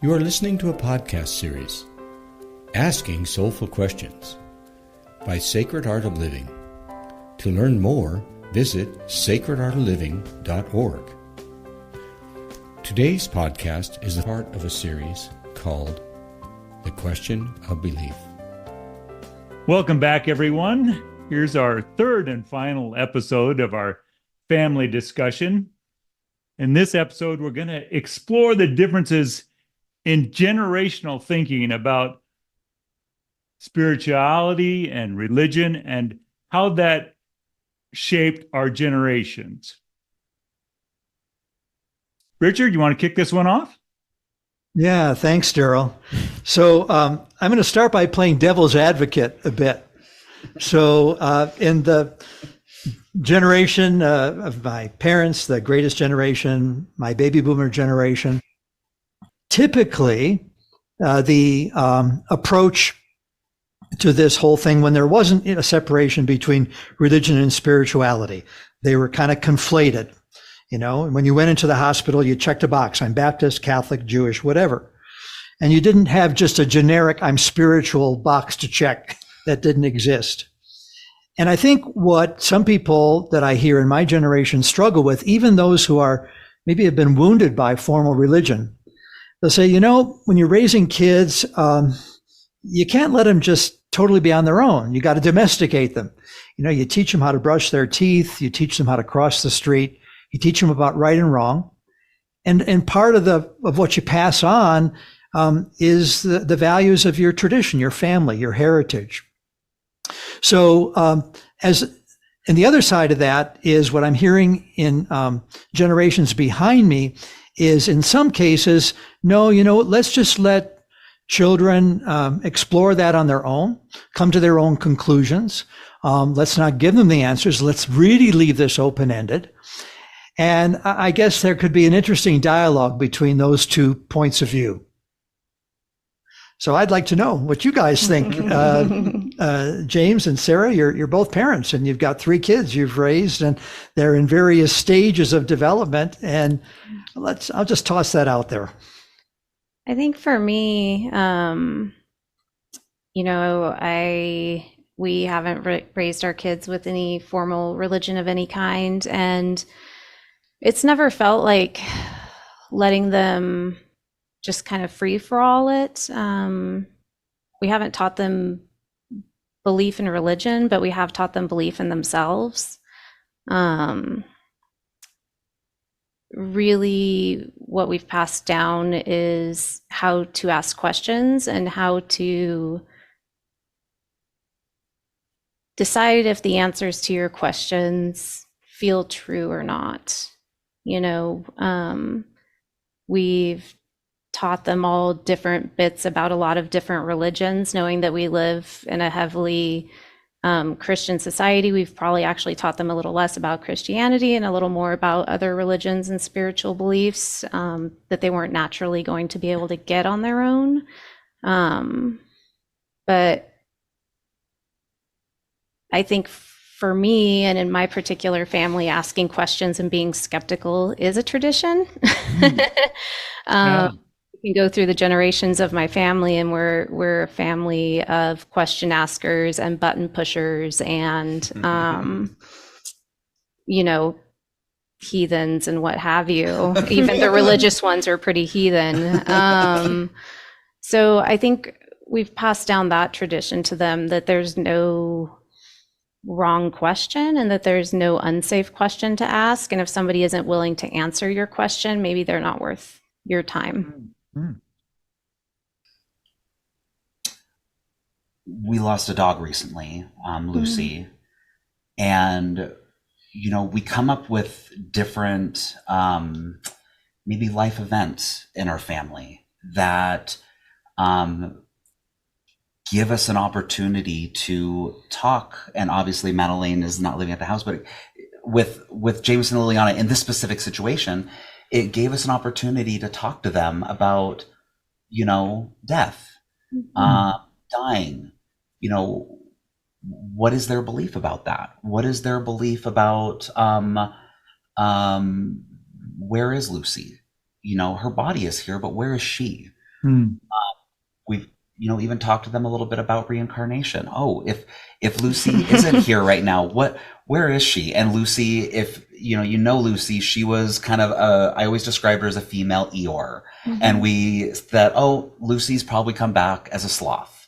You are listening to a podcast series, Asking Soulful Questions, by Sacred Art of Living. To learn more, visit sacredartofliving.org. Today's podcast is a part of a series called The Question of Belief. Welcome back, everyone. Here's our third and final episode of our family discussion. In this episode, we're going to explore the differences in generational thinking about spirituality and religion and how that shaped our generations. Richard, you want to kick this one off? Yeah, thanks, Daryl. So I'm going to start by playing devil's advocate a bit. So in the generation of my parents, the greatest generation, my baby boomer generation, typically the approach to this whole thing, when there wasn't a separation between religion and spirituality, they were kind of conflated. You know, when you went into the hospital, you checked a box, I'm Baptist, Catholic, Jewish, whatever. And you didn't have just a generic, I'm spiritual box to check. That didn't exist. And I think what some people that I hear in my generation struggle with, even those who are maybe have been wounded by formal religion, they'll say, you know, when you're raising kids, you can't let them just totally be on their own. You got to domesticate them. You know, you teach them how to brush their teeth. You teach them how to cross the street. You teach them about right and wrong. And part of what you pass on is the values of your tradition, your family, your heritage. So and the other side of that is what I'm hearing in generations behind me is, in some cases, no, you know, let's just let children explore that on their own, come to their own conclusions. Let's not give them the answers. Let's really leave this open-ended. And I guess there could be an interesting dialogue between those two points of view. So I'd like to know what you guys think. James and Sarah, you're both parents and you've got 3 kids you've raised and they're in various stages of development. And I'll just toss that out there. I think for me, you know, we haven't raised our kids with any formal religion of any kind, and it's never felt like letting them just kind of free for all it. We haven't taught them belief in religion, but we have taught them belief in themselves. Really, what we've passed down is how to ask questions and how to decide if the answers to your questions feel true or not. You know, we've taught them all different bits about a lot of different religions, knowing that we live in a heavily Christian society. We've probably actually taught them a little less about Christianity and a little more about other religions and spiritual beliefs that they weren't naturally going to be able to get on their own. But I think for me and in my particular family, asking questions and being skeptical is a tradition. Yeah. You can go through the generations of my family, and we're a family of question askers and button pushers and you know, heathens and what have you. Even the religious ones are pretty heathen. So I think we've passed down that tradition to them, that there's no wrong question and that there's no unsafe question to ask. And if somebody isn't willing to answer your question, maybe they're not worth your time. We lost a dog recently, Lucy, and you know, we come up with different maybe life events in our family that give us an opportunity to talk. And obviously Madeleine is not living at the house, but with Jameson and Liliana in this specific situation, it gave us an opportunity to talk to them about, you know, death, dying, you know, what is their belief about that? What is their belief about, where is Lucy? You know, her body is here, but where is she? We've, even talked to them a little bit about reincarnation. Oh, if Lucy isn't here right now, where is she? And Lucy, if Lucy, she was kind of I always described her as a female Eeyore. And Lucy's probably come back as a sloth.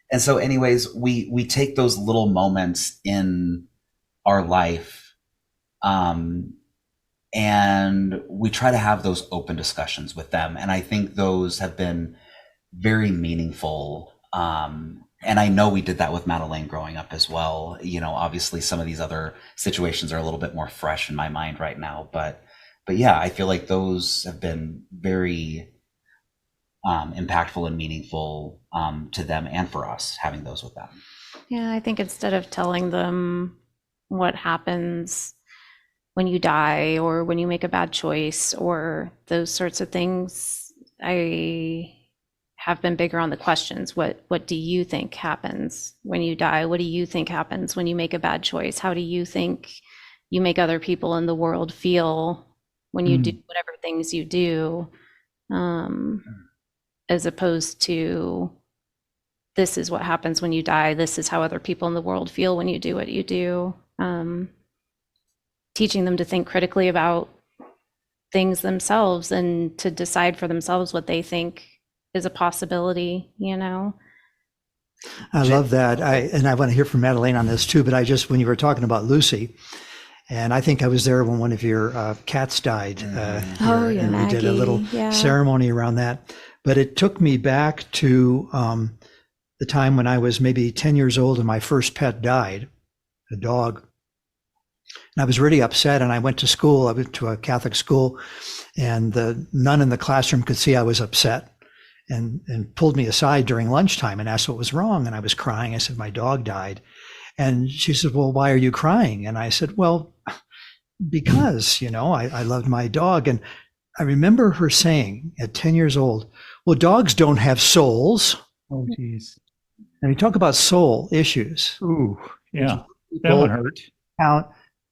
And so anyways, we take those little moments in our life, and we try to have those open discussions with them. And I think those have been very meaningful. And I know we did that with Madeleine growing up as well. Obviously some of these other situations are a little bit more fresh in my mind right now, but yeah, I feel like those have been very impactful and meaningful to them and for us, having those with them. Yeah, I think instead of telling them what happens when you die or when you make a bad choice or those sorts of things, I have been bigger on the questions. What do you think happens when you die? What do you think happens when you make a bad choice? How do you think you make other people in the world feel when you do whatever things you do? As opposed to, this is what happens when you die. This is how other people in the world feel when you do what you do. Teaching them to think critically about things themselves and to decide for themselves what they think is a possibility, I love that. I want to hear from Madeleine on this too, but when you were talking about Lucy, and I think I was there when one of your cats died. And we did a little ceremony around that. But it took me back to the time when I was maybe 10 years old and my first pet died, a dog. And I was really upset, and I went to school. I went to a Catholic school, and the nun in the classroom could see I was upset and pulled me aside during lunchtime and asked what was wrong. And I was crying. I said, my dog died. And she said, well, why are you crying? And I said, well, because, I loved my dog. And I remember her saying at 10 years old, well, dogs don't have souls. Oh, geez. And we talk about soul issues. Ooh, yeah. That one hurt.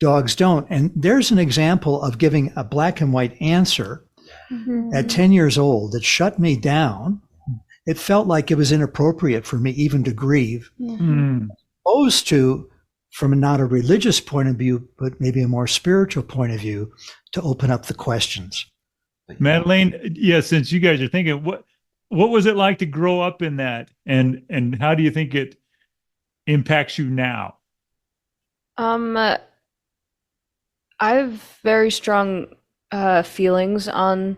Dogs don't. And there's an example of giving a black and white answer at 10 years old that shut me down. It felt like it was inappropriate for me even to grieve. Opposed to, from not a religious point of view, but maybe a more spiritual point of view, to open up the questions. Madeleine, since you guys are thinking, what was it like to grow up in that? And how do you think it impacts you now? I have very strong feelings on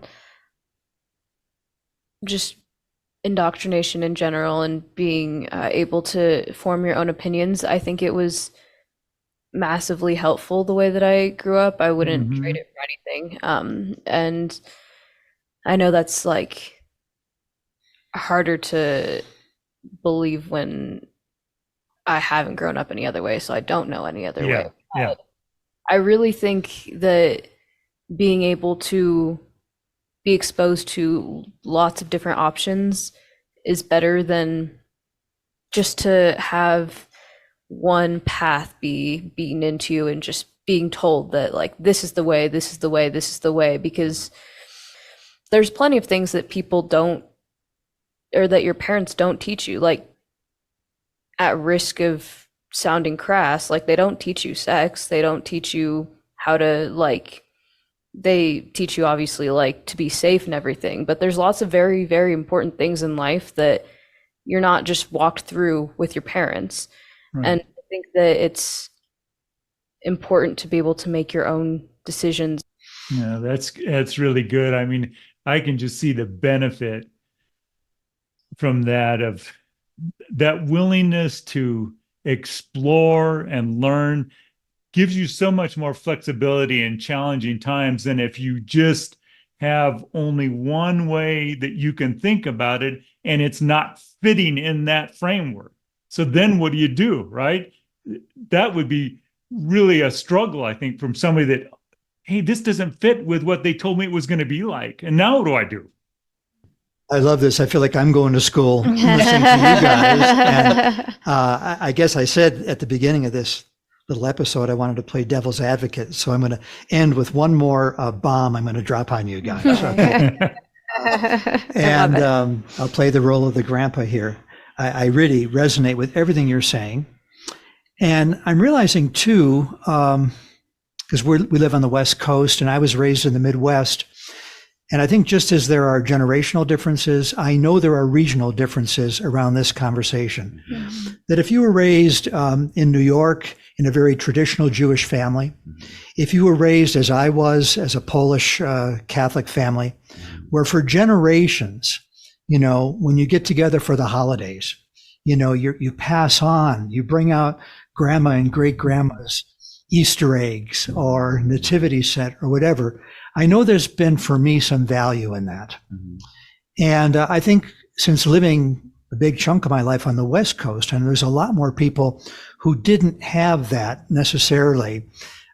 just indoctrination in general and being able to form your own opinions. I think it was massively helpful the way that I grew up. I wouldn't trade it for anything. And I know that's like harder to believe when I haven't grown up any other way, so I don't know any other way. Yeah. I really think that being able to be exposed to lots of different options is better than just to have one path be beaten into you and just being told that like, this is the way, this is the way, this is the way, because there's plenty of things that people don't, or that your parents don't teach you, like at risk of sounding crass, like they don't teach you sex, they don't teach you how to like, they teach you obviously like to be safe and everything, but there's lots of very, very important things in life that you're not just walked through with your parents. Right. And I think that it's important to be able to make your own decisions. Yeah, that's really good. I mean, I can just see the benefit from that, of that willingness to explore and learn gives you so much more flexibility in challenging times than if you just have only one way that you can think about it and it's not fitting in that framework. So then what do you do, right? That would be really a struggle, I think, from somebody that, hey, this doesn't fit with what they told me it was going to be like. And now what do I do? I love this. I feel like I'm going to school listening to you guys. And I guess I said at the beginning of this little episode, I wanted to play devil's advocate. So I'm going to end with one more bomb I'm going to drop on you guys. Okay? And I'll play the role of the grandpa here. I really resonate with everything you're saying. And I'm realizing too, because we live on the West Coast and I was raised in the Midwest. And I think just as there are generational differences, I know there are regional differences around this conversation. Mm-hmm. That if you were raised in New York in a very traditional Jewish family, if you were raised as I was, as a Polish Catholic family, where for generations, you know, when you get together for the holidays, you know, you pass on, you bring out grandma and great grandma's Easter eggs or nativity set or whatever. I know there's been for me some value in that. Mm-hmm. And I think since living a big chunk of my life on the West Coast, and there's a lot more people who didn't have that necessarily,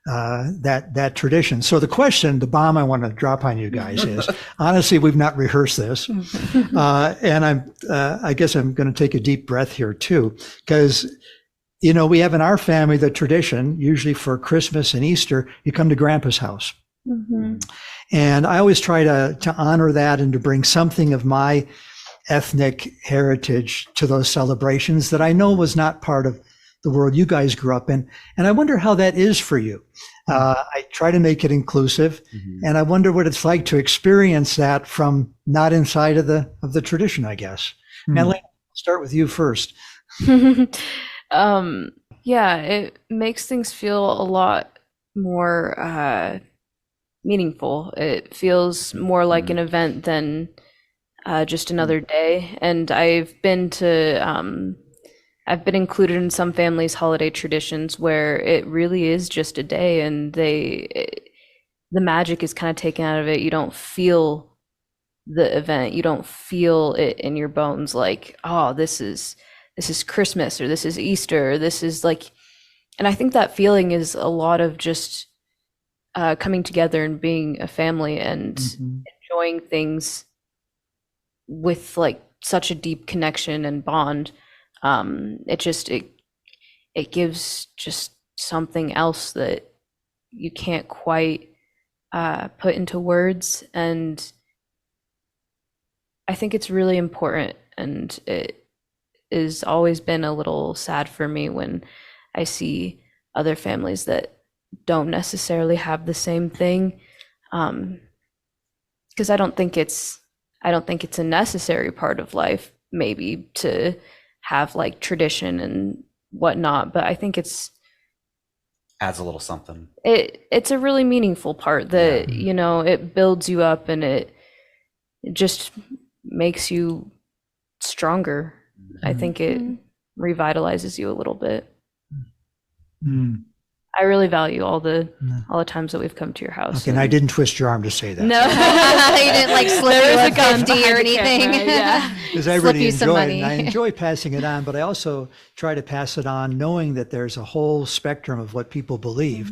that tradition. So the question, the bomb I want to drop on you guys is, honestly, we've not rehearsed this. And I guess I'm going to take a deep breath here too, because, you know, we have in our family the tradition, usually for Christmas and Easter, you come to grandpa's house. Mm-hmm. And I always try to honor that and to bring something of my ethnic heritage to those celebrations that I know was not part of the world you guys grew up in. And I wonder how that is for you. I try to make it inclusive, and I wonder what it's like to experience that from not inside of the tradition, I guess. Madeleine, I'll start with you first. Yeah, it makes things feel a lot more meaningful. It feels more like an event than just another day. And I've been included in some families' holiday traditions where it really is just a day, and the magic is kind of taken out of it. You don't feel the event. You don't feel it in your bones like, oh, this is Christmas, or this is Easter, or this is like, and I think that feeling is a lot of just coming together and being a family and enjoying things with like such a deep connection and bond. It gives just something else that you can't quite put into words, and I think it's really important, and it has always been a little sad for me when I see other families that don't necessarily have the same thing, because I don't think it's a necessary part of life maybe to have like tradition and whatnot, but I think it's Adds a little something. It's a really meaningful part that, you know, it builds you up and it just makes you stronger. I think it revitalizes you a little bit. I really value all the times that we've come to your house. Okay, and I didn't twist your arm to say that. No, You didn't like slip you There a was a gun 50 or behind the anything. camera, yeah. Because I Slip really you some enjoy it, money. and I enjoy passing it on, but I also try to pass it on knowing that there's a whole spectrum of what people believe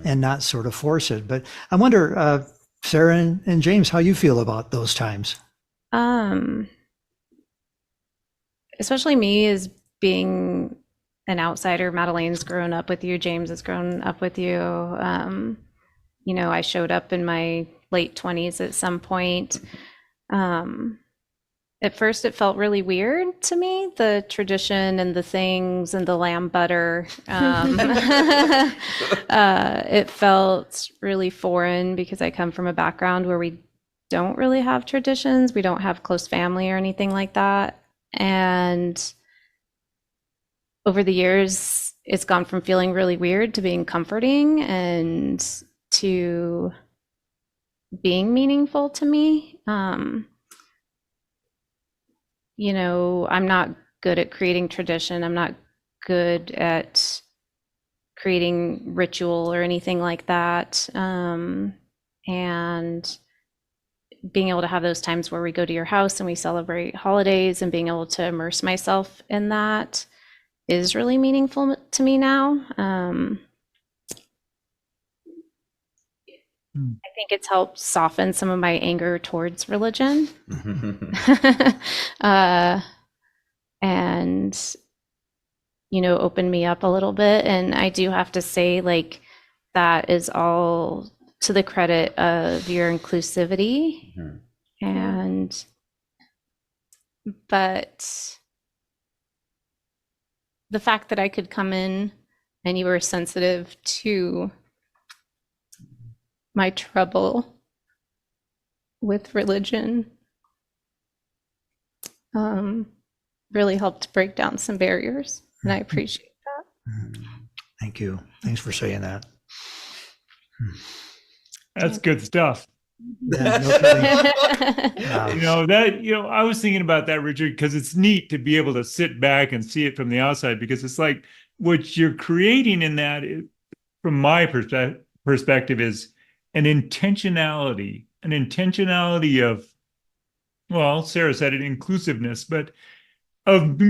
and not sort of force it. But I wonder, Sarah and James, how you feel about those times. Especially me as being an outsider. Madeleine's grown up with you. James has grown up with you. You know, I showed up in my late 20s at some point. At first, it felt really weird to me, the tradition and the things and the lamb butter. It felt really foreign because I come from a background where we don't really have traditions. We don't have close family or anything like that. And over the years, it's gone from feeling really weird to being comforting and to being meaningful to me. You know, I'm not good at creating tradition. I'm not good at creating ritual or anything like that. And being able to have those times where we go to your house and we celebrate holidays and being able to immerse myself in that is really meaningful to me now. I think it's helped soften some of my anger towards religion. And opened me up a little bit. And I do have to say, like, that is all to the credit of your inclusivity. But the fact that I could come in and you were sensitive to my trouble with religion really helped break down some barriers, and I appreciate that. Thank you. Thanks for saying that. That's good stuff. Yeah, no kidding. I was thinking about that, Richard, because it's neat to be able to sit back and see it from the outside, because it's like what you're creating in that, from my perspective, is an intentionality of, well, Sarah said it, inclusiveness, but of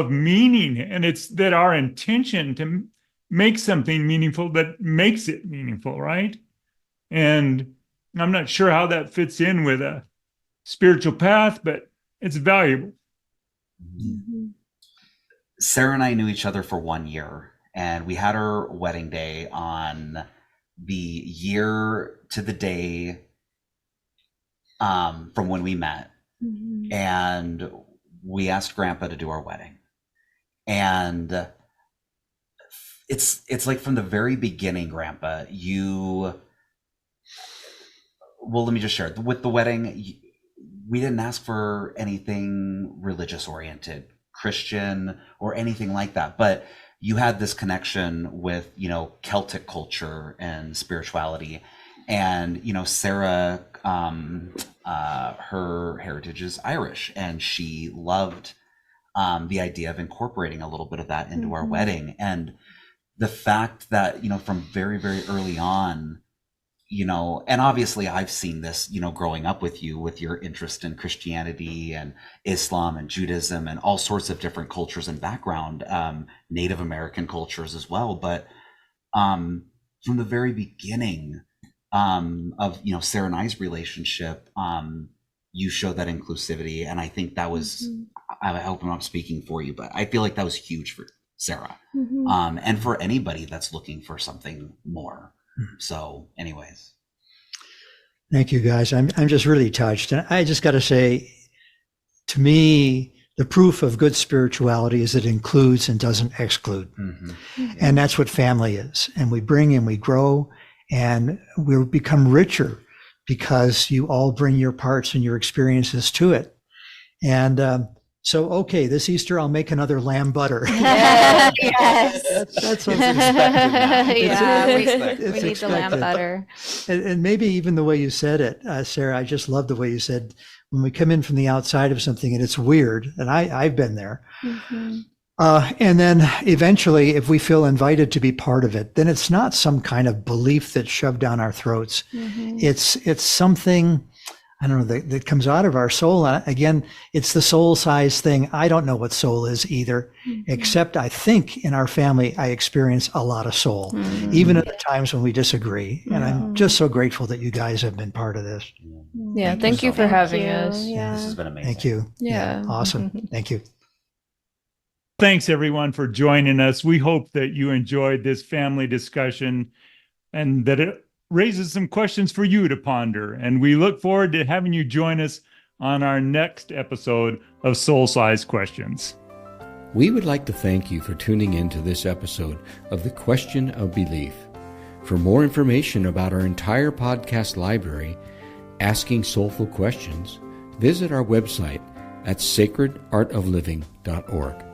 meaning. And it's that our intention to make something meaningful that makes it meaningful, right? And I'm not sure how that fits in with a spiritual path, but it's valuable. Sarah and I knew each other for 1 year, and we had our wedding day on the year to the day from when we met. And we asked Grandpa to do our wedding. And it's like from the very beginning, Grandpa, well, let me just share. With the wedding, we didn't ask for anything religious oriented, Christian, or anything like that. But you had this connection with, Celtic culture and spirituality. And, Sarah, her heritage is Irish, and she loved the idea of incorporating a little bit of that into our wedding. And the fact that, from very, very early on, and obviously I've seen this, growing up with you, with your interest in Christianity and Islam and Judaism and all sorts of different cultures and background, Native American cultures as well. But from the very beginning of, Sarah and I's relationship, you showed that inclusivity. And I think that was, I hope I'm not speaking for you, but I feel like that was huge for Sarah, and for anybody that's looking for something more. So anyways. Thank you, guys. I'm just really touched. And I just got to say, to me, the proof of good spirituality is it includes and doesn't exclude. And that's what family is. And we bring and we grow, and we become richer because you all bring your parts and your experiences to it. And so, okay, this Easter, I'll make another lamb butter. Yes. That's something we need the lamb butter. And maybe even the way you said it, Sarah, I just love the way you said, when we come in from the outside of something and it's weird, and I've been there. And then eventually, if we feel invited to be part of it, then it's not some kind of belief that's shoved down our throats. It's something, I don't know, that comes out of our soul. Again, it's the soul size thing. I don't know what soul is either, except I think in our family, I experience a lot of soul, even at the times when we disagree. And I'm just so grateful that you guys have been part of this. Yeah, thank you for having us. Yeah. This has been amazing. Thank you. Yeah. Awesome. Thank you. Thanks, everyone, for joining us. We hope that you enjoyed this family discussion and that it raises some questions for you to ponder. And we look forward to having you join us on our next episode of Soul Size Questions. We would like to thank you for tuning in to this episode of The Question of Belief. For more information about our entire podcast library, Asking Soulful Questions, visit our website at sacredartofliving.org.